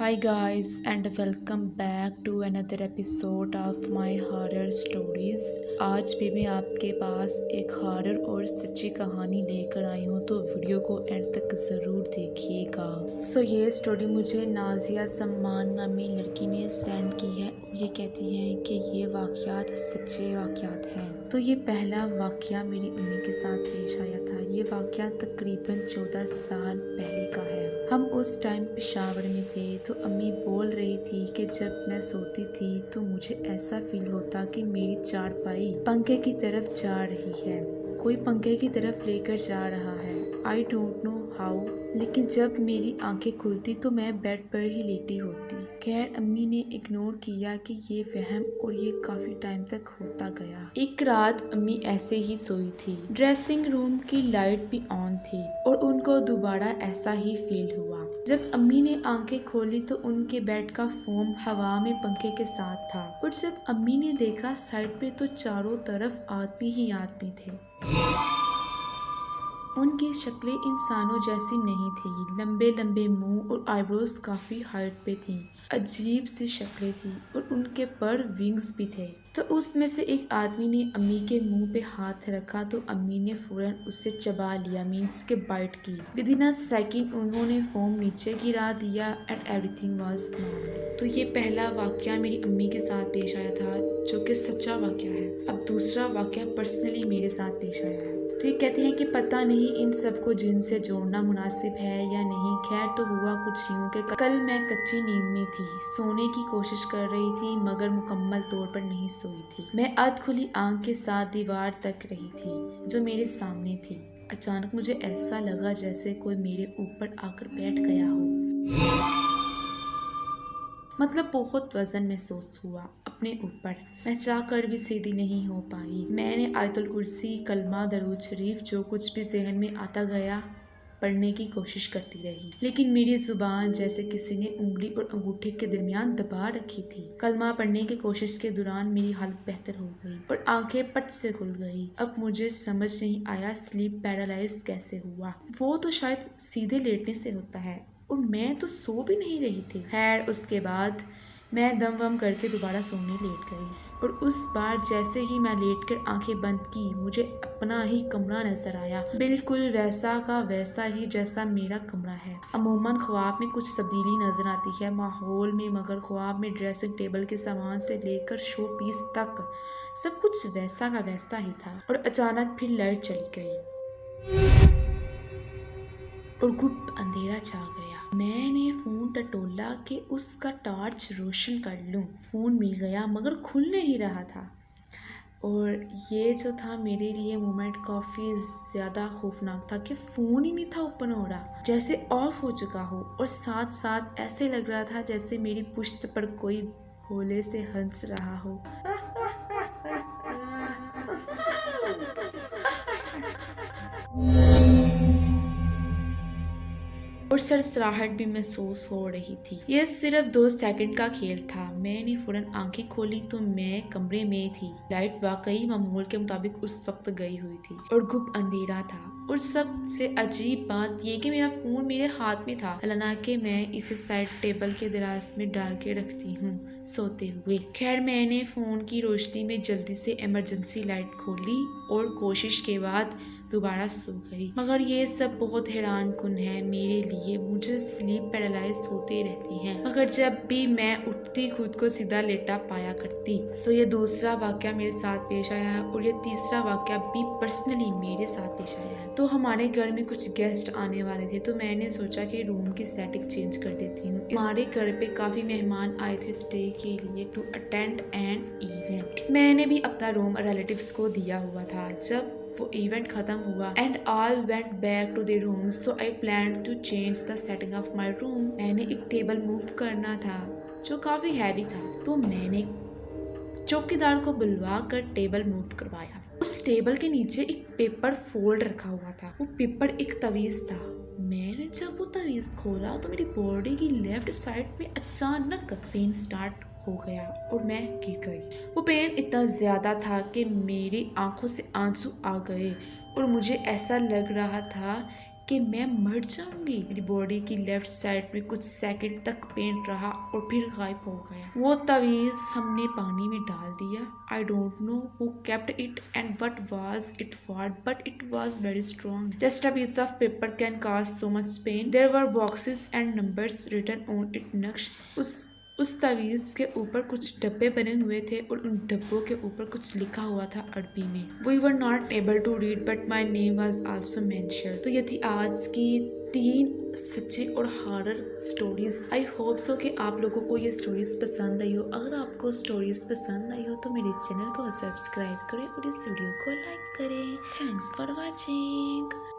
Hi guys and welcome back to another episode of my horror stories। आज भी मैं आपके पास एक हॉरर और सच्ची कहानी लेकर आई हूँ, तो वीडियो को एंड तक ज़रूर देखिएगा। ये स्टोरी मुझे नाजिया जमान नामी लड़की ने सेंड की है और ये कहती है कि ये वाक़यात सच्चे वाक़यात हैं। तो ये पहला वाक़या मेरी अम्मी के साथ पेश आया था। ये वाक़या तकरीबन 14 साल पहले का है। हम उस टाइम पेशावर में थे, तो अम्मी बोल रही थी कि जब मैं सोती थी तो मुझे ऐसा फील होता कि मेरी चारपाई पंखे की तरफ जा रही है, कोई पंखे की तरफ लेकर जा रहा है। आई डोंट नो हाउ, लेकिन जब मेरी आंखें खुलती तो मैं बेड पर ही लेटी होती। खैर अम्मी ने इग्नोर किया कि ये वहम, और ये काफी टाइम तक होता गया। एक रात अम्मी ऐसे ही सोई थी, ड्रेसिंग रूम की लाइट भी ऑन थी और उनको दोबारा ऐसा ही फील हुआ। जब अम्मी ने आंखें खोली तो उनके बेड का फोम हवा में पंखे के साथ था, और जब अम्मी ने देखा साइड पे तो चारों तरफ आदमी ही आदमी थे। उनकी शक्लें इंसानों जैसी नहीं थी, लंबे लंबे मुंह और आईब्रोज काफी हाइट पे थी, अजीब सी शक्लें थी और उनके पर विंग्स भी थे। तो उसमें से एक आदमी ने अम्मी के मुंह पे हाथ रखा तो अम्मी ने फौरन उससे चबा लिया, मीन्स के बाइट की। विद इन अ सेकेंड उन्होंने फोम नीचे गिरा दिया एंड एवरीथिंग वाज नॉर्मल। तो ये पहला वाकया मेरी अम्मी के साथ पेश आया था, जो कि सच्चा वाकया है। अब दूसरा वाकया पर्सनली मेरे साथ पेश आया है। तो ये कहती हैं कि पता नहीं इन सबको जिन से जोड़ना मुनासिब है या नहीं। खैर तो हुआ कुछ यूं कि कल मैं कच्ची नींद में थी, सोने की कोशिश कर रही थी मगर मुकम्मल तौर पर नहीं सोई थी। मैं अध खुली आंख के साथ दीवार तक रही थी जो मेरे सामने थी। अचानक मुझे ऐसा लगा जैसे कोई मेरे ऊपर आकर बैठ गया हो, मतलब बहुत वजन महसूस हुआ अपने ऊपर। मैं चाह कर भी सीधी नहीं हो पाई। मैंने आयतुल कुर्सी, कलमा, दरूद शरीफ, जो कुछ भी जहन में आता गया पढ़ने की कोशिश करती रही, लेकिन मेरी जुबान जैसे किसी ने उंगली और अंगूठे के दरमियान दबा रखी थी। कलमा पढ़ने की कोशिश के दौरान मेरी हालत बेहतर हो गई और आंखें पट से खुल गई। अब मुझे समझ नहीं आया स्लीप पैरालाइज कैसे हुआ। वो तो शायद सीधे लेटने से होता है और मैं तो सो भी नहीं रही थी। खैर उसके बाद मैं दम वम करके दोबारा सोने लेट गई, और उस बार जैसे ही मैं लेटकर आंखें बंद की मुझे अपना ही कमरा नजर आया, बिल्कुल वैसा का वैसा ही जैसा मेरा कमरा है। अमूमन ख्वाब में कुछ तब्दीली नजर आती है माहौल में, मगर ख्वाब में ड्रेसिंग टेबल के सामान से लेकर शो पीस तक सब कुछ वैसा का वैसा ही था। और अचानक फिर लाइट चली गई और गुप्त अंधेरा छा गया। मैंने फोन टटोला कि उसका टॉर्च रोशन कर लूं। फोन मिल गया मगर खुल नहीं रहा था, और ये जो था मेरे लिए मोमेंट काफ़ी ज़्यादा खौफनाक था कि फ़ोन ही नहीं था ओपन हो रहा, जैसे ऑफ हो चुका हो, और साथ साथ ऐसे लग रहा था जैसे मेरी पुश्त पर कोई भोले से हंस रहा हो। और सरसराहट भी महसूस हो रही थी। यह सिर्फ 2 सेकंड का खेल था। मैंने फौरन आंखें खोली तो मैं कमरे में थी। लाइट वाकई मामूल के मुताबिक उस वक्त गई हुई थी और गुप्त अंधेरा था, और सबसे अजीब बात ये कि मेरा फोन मेरे हाथ में था, हालांकि मैं इसे साइड टेबल के दराज में डाल के रखती हूँ सोते हुए। खैर मैंने फोन की रोशनी में जल्दी से इमरजेंसी लाइट खोली और कोशिश के बाद दोबारा सो गई। मगर ये सब बहुत हैरान कुन है मेरे लिए। मुझे स्लीप पैरालाइज होती रहती है, मगर जब भी मैं उठती खुद को सीधा लेटा पाया करती। तो ये दूसरा वाकया मेरे साथ पेश आया है, और ये तीसरा वाकया भी पर्सनली मेरे साथ पेश आया है। तो हमारे घर में कुछ गेस्ट आने वाले थे, तो मैंने सोचा कि रूम की सेटिंग चेंज कर देती हूँ। हमारे घर पे काफी मेहमान आए थे स्टे के लिए टू अटेंड एन इवेंट। मैंने भी अपना रूम रिलेटिव्स को दिया हुआ था। जब वो इवेंट खत्म हुआ and all went back to their rooms, so I plan to change the setting of my room. मैंने एक टेबल मूव करना था जो काफी हैवी था, तो मैंने चौकीदार को बुलवा कर टेबल मूव करवाया। उस टेबल के नीचे एक पेपर फोल्ड रखा हुआ था। वो पेपर एक तवीज था। मैंने जब वो तवीज खोला तो मेरी बॉडी की लेफ्ट साइड में अचानक पेन स्टार्ट हो गया और मैं गिर गई। वो पेन इतना ज़्यादा था कि मेरी आंखों से आंसू आ गए, और मुझे ऐसा लग रहा था کہ میں مر جاؤں گی. میری باڈی کی لیفٹ سائڈ میں کچھ سیکنڈ تک پین رہا اور پھر غائب ہو گیا. وہ تعویذ ہم نے پانی میں ڈال دیا. I don't know who kept it and what was it for, but it was very strong. Just a piece of paper can cause so much pain. There were boxes and numbers written on it. نقش اس تعویذ کے اوپر کچھ ڈبے بنے ہوئے تھے اور ان ڈبوں کے اوپر کچھ لکھا ہوا تھا عربی میں. We were not able to read but my name was also mentioned. تو یہ تھی آج کی 3 سچی اور horror stories. I hope so کہ آپ لوگوں کو یہ سٹوریز پسند آئی ہو. اگر آپ کو سٹوریز پسند آئی ہو تو میرے چینل کو سبسکرائب کریں اور اس ویڈیو کو لائک کریں. Thanks for watching.